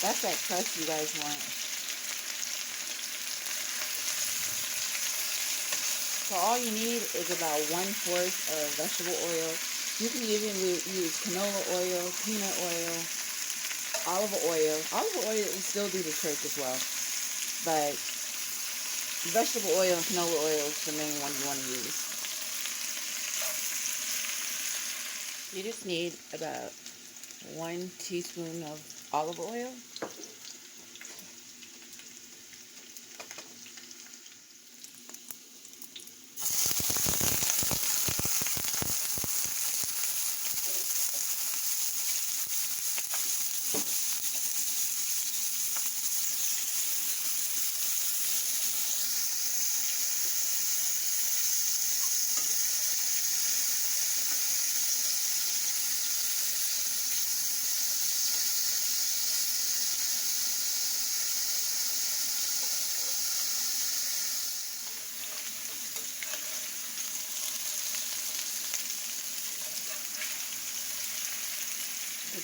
That's that crust you guys want. So all you need is about 1/4 of vegetable oil. You can even use canola oil, peanut oil, olive oil. Olive oil will still do the trick as well. But vegetable oil and canola oil is the main one you want to use. You just need about 1 teaspoon of olive oil.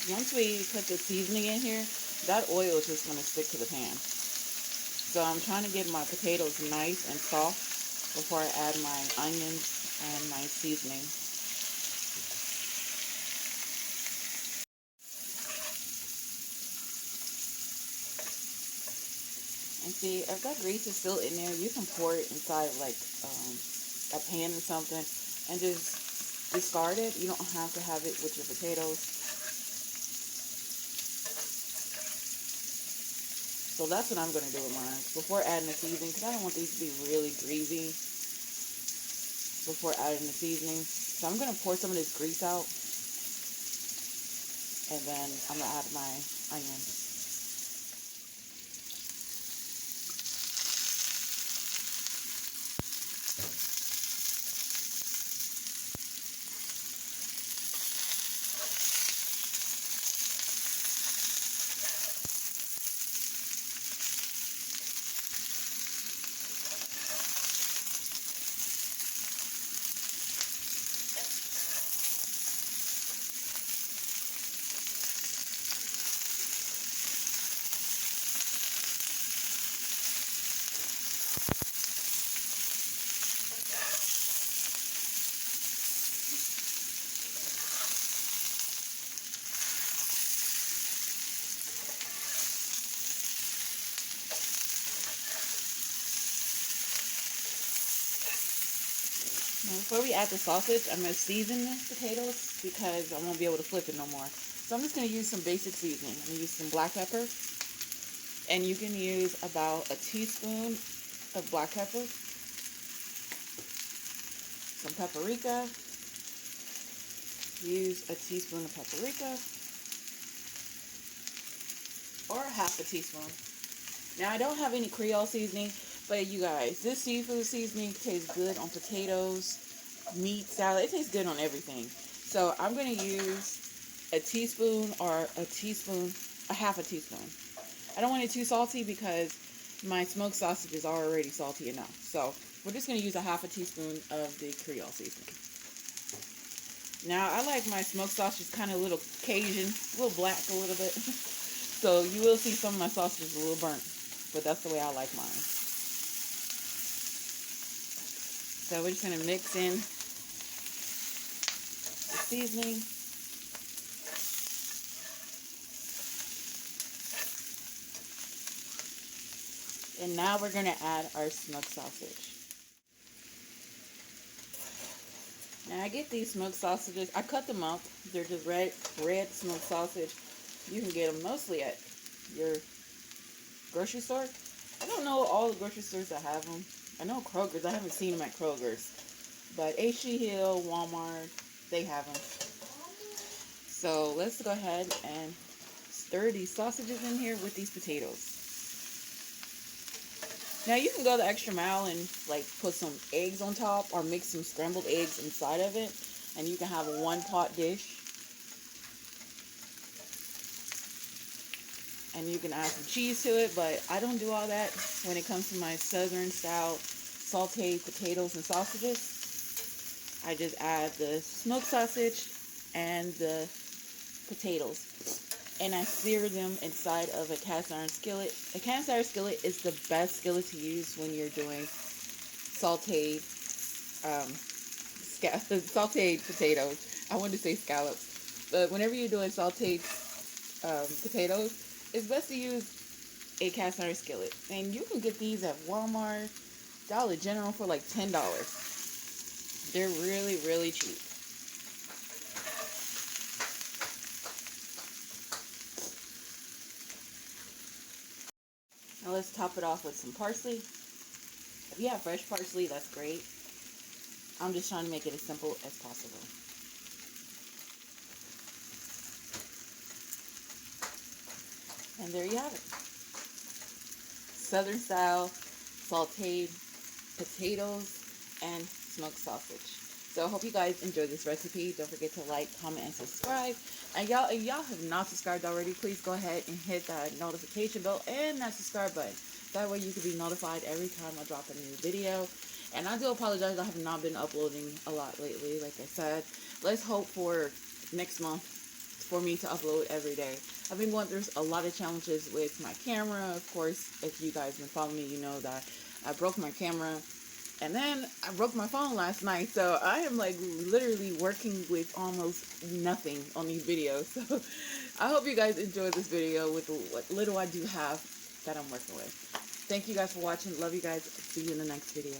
Once we put the seasoning in here, that oil is just going to stick to the pan. So I'm trying to get my potatoes nice and soft before I add my onions and my seasoning. And see, if that grease is still in there, you can pour it inside like a pan or something and just discard it. You don't have to have it with your potatoes. So that's what I'm going to do with mine before adding the seasoning, because I don't want these to be really greasy before adding the seasoning. So I'm going to pour some of this grease out, and then I'm going to add my onion. Now, before we add the sausage, I'm going to season the potatoes because I won't be able to flip it no more. So I'm just going to use some basic seasoning. I'm going to use some black pepper. And you can use about a teaspoon of black pepper. Some paprika. Use a teaspoon of paprika. Or half a teaspoon. Now, I don't have any Creole seasoning, but you guys, this seafood seasoning tastes good on potatoes, meat, salad. It tastes good on everything. So I'm going to use a teaspoon or a half a teaspoon. I don't want it too salty because my smoked sausage is already salty enough. So we're just going to use a half a teaspoon of the Creole seasoning. Now, I like my smoked sausage kind of a little Cajun, a little black a little bit. So you will see some of my sausages a little burnt, but that's the way I like mine. So we're just going to mix in the seasoning. And now we're going to add our smoked sausage. Now I get these smoked sausages. I cut them up. They're just red smoked sausage. You can get them mostly at your grocery store. I don't know all the grocery stores that have them. I know Kroger's. I haven't seen them at Kroger's. But H.E. Hill, Walmart, they have them. So let's go ahead and stir these sausages in here with these potatoes. Now you can go the extra mile and like put some eggs on top or mix some scrambled eggs inside of it, and you can have a one-pot dish. And you can add some cheese to it, but I don't do all that when it comes to my southern style sauteed potatoes and sausages. I just add the smoked sausage and the potatoes. and I sear them inside of a cast iron skillet. A cast iron skillet is the best skillet to use when you're doing sauteed, sauteed potatoes. I wanted to say scallops, but whenever you're doing sauteed potatoes, it's best to use a cast iron skillet. And you can get these at Walmart, Dollar General for like $10. They're really, really cheap. Now let's top it off with some parsley. If you have fresh parsley, that's great. I'm just trying to make it as simple as possible. And there you have it. Southern style sauteed potatoes and smoked sausage. So I hope you guys enjoyed this recipe. Don't forget to like, comment, and subscribe. And y'all, if y'all have not subscribed already, please go ahead and hit that notification bell and that subscribe button. That way you can be notified every time I drop a new video. And I do apologize, I have not been uploading a lot lately, like I said. Let's hope for next month for me to upload every day. I've been going through a lot of challenges with my camera. Of course, if you guys been following me, you know that I broke my camera. And then I broke my phone last night, so I am like literally working with almost nothing on these videos. So I hope you guys enjoyed this video with what little I do have that I'm working with. Thank you guys for watching. Love you guys. See you in the next video.